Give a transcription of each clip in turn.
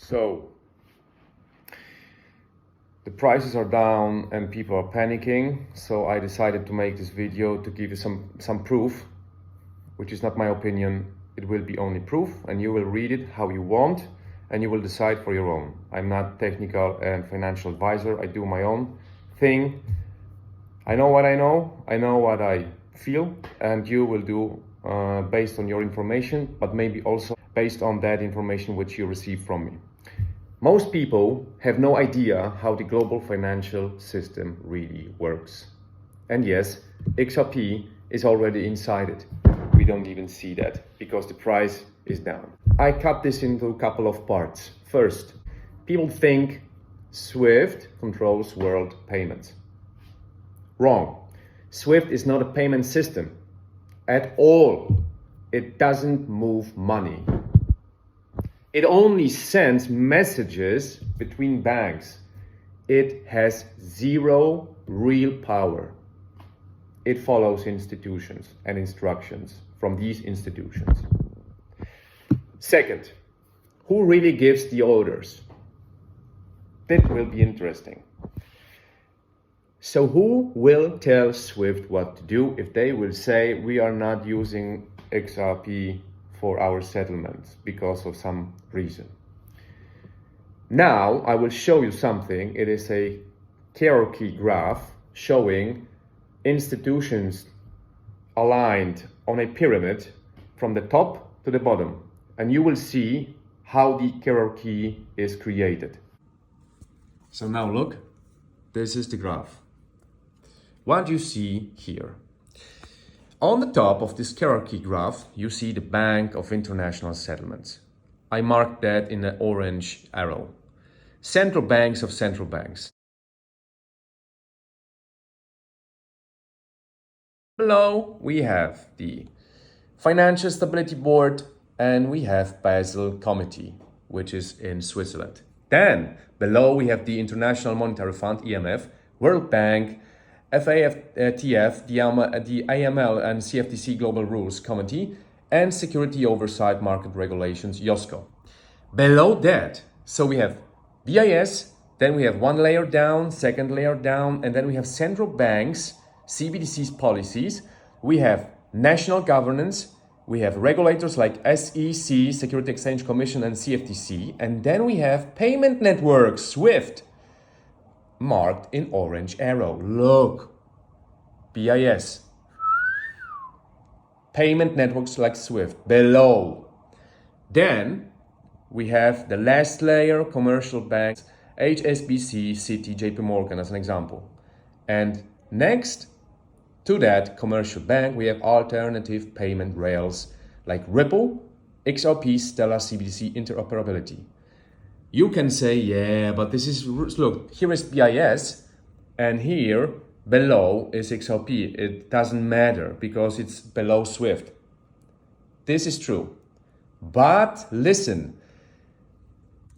So the prices are down and people are panicking. So I decided to make this video to give you some proof, which is not my opinion. It will be only proof, and you will read it how you want and you will decide for your own. I'm not technical and financial advisor. I do my own thing. I know what I know what I feel, and you will do based on your information, but maybe also based on that information which you receive from me. Most people have no idea how the global financial system really works. And yes, XRP is already inside it. We don't even see that because the price is down. I cut this into a couple of parts. First, people think SWIFT controls world payments. Wrong. SWIFT is not a payment system at all. It doesn't move money. It only sends messages between banks. It has zero real power. It follows institutions and instructions from these institutions. Second, who really gives the orders? That will be interesting. So who will tell SWIFT what to do if they will say we are not using XRP for our settlements because of some reason? Now I will show you something. It is a hierarchy graph showing institutions aligned on a pyramid from the top to the bottom, and you will see how the hierarchy is created. So now look, this is the graph. What you see here? On the top of this hierarchy graph, you see the Bank of International Settlements. I marked that in the orange arrow. Central banks of central banks. Below, we have the Financial Stability Board and we have Basel Committee, which is in Switzerland. Then, below, we have the International Monetary Fund, IMF, World Bank, FATF, the AML and CFTC Global Rules Committee, and Security Oversight Market Regulations, IOSCO. Below that, so we have BIS, then we have one layer down, second layer down, and then we have central banks, CBDC's policies, we have national governance, we have regulators like SEC, Security Exchange Commission, and CFTC, and then we have payment networks, SWIFT, marked in orange arrow. Look, BIS, payment networks like SWIFT below. Then we have the last layer, commercial banks, HSBC, Citi, JP Morgan as an example. And next to that commercial bank, we have alternative payment rails like Ripple, XRP, Stellar, CBDC, interoperability. You can say, yeah, but this is, look, here is BIS and here below is XRP. It doesn't matter because it's below SWIFT. This is true. But listen,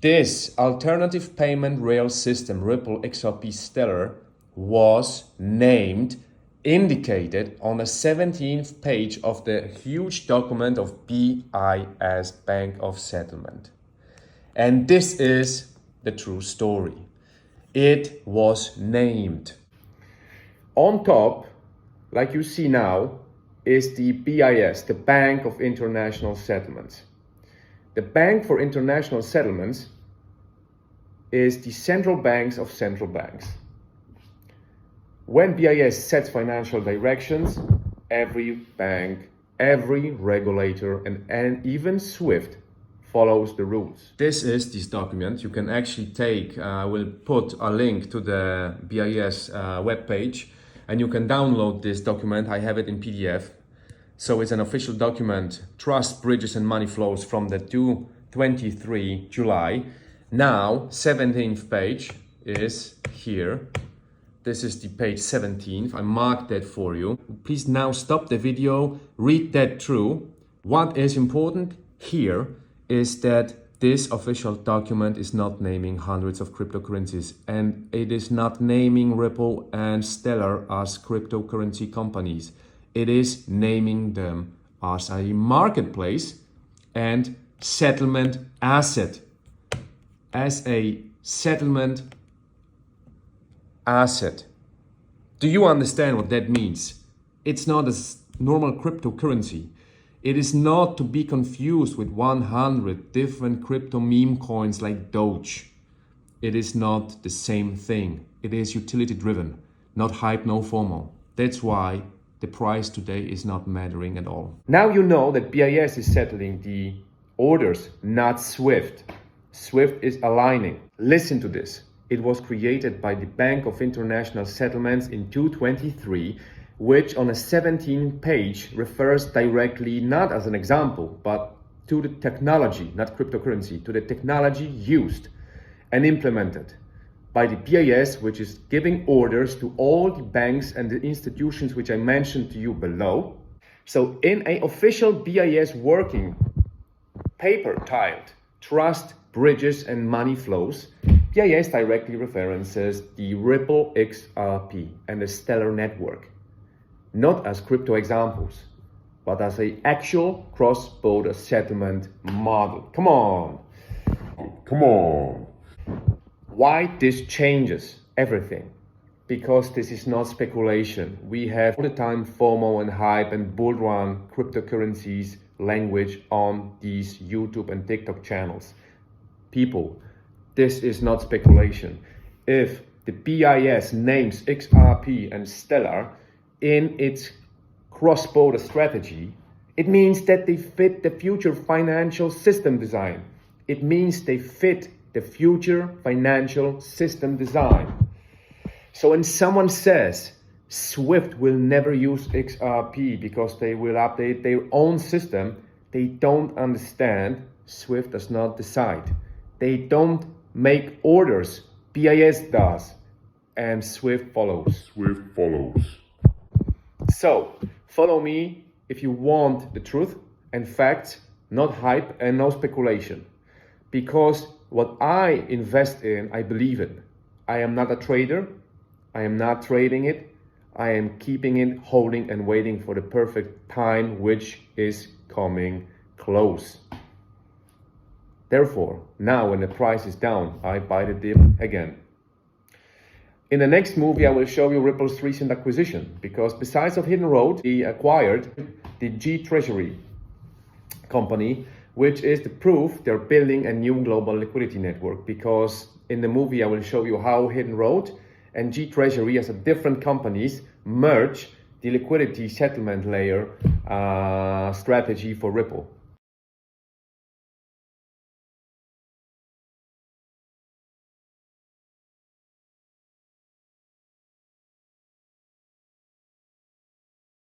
this alternative payment rail system, Ripple, XRP, Stellar, was named, indicated on the 17th page of the huge document of BIS, Bank of Settlement. And this is the true story. It was named. On top, like you see now, is the BIS, the Bank of International Settlements. The Bank for International Settlements is the central banks of central banks. When BIS sets financial directions, every bank, every regulator, and even SWIFT follows the rules. This is this document. You can actually take, I will put a link to the BIS webpage, and you can download this document. I have it in PDF. So it's an official document, Trust, Bridges and Money Flows from the 23 July. Now, 17th page is here. This is the page 17th. I marked that for you. Please now stop the video, read that through. What is important here is that this official document is not naming hundreds of cryptocurrencies, and it is not naming Ripple and Stellar as cryptocurrency companies. It is naming them as a marketplace and settlement asset. as a settlement asset. Do you understand what that means? It's not a normal cryptocurrency. It is not to be confused with 100 different crypto meme coins like Doge. It is not the same thing. It is utility driven, not hype, no FOMO. That's why the price today is not mattering at all. Now you know that BIS is settling the orders, not SWIFT. SWIFT is aligning. Listen to this. It was created by the Bank of International Settlements in 2023, which on a 17 page refers directly not as an example, but to the technology, not cryptocurrency, to the technology used and implemented by the BIS, which is giving orders to all the banks and the institutions which I mentioned to you below. So in an official BIS working paper titled Trust, Bridges and Money Flows, BIS directly references the Ripple XRP and the Stellar network, not as crypto examples, but as an actual cross-border settlement model. Come on. Why this changes everything? Because this is not speculation. We have all the time FOMO and hype and bull run cryptocurrencies language on these YouTube and TikTok channels. People, this is not speculation. If the BIS names XRP and Stellar in its cross-border strategy, it means that they fit the future financial system design. It means they fit the future financial system design. So when someone says SWIFT will never use XRP because they will update their own system, they don't understand. SWIFT does not decide. They don't make orders. BIS does, and SWIFT follows. So follow me if you want the truth and facts, not hype and no speculation. Because what I invest in, I believe in. I am not a trader. I am not trading it. I am keeping it, holding and waiting for the perfect time, which is coming close. Therefore, now when the price is down, I buy the dip again. In the next movie, I will show you Ripple's recent acquisition, because besides of Hidden Road, he acquired the G Treasury company, which is the proof they're building a new global liquidity network. Because in the movie, I will show you how Hidden Road and G Treasury as a different companies merge the liquidity settlement layer strategy for Ripple.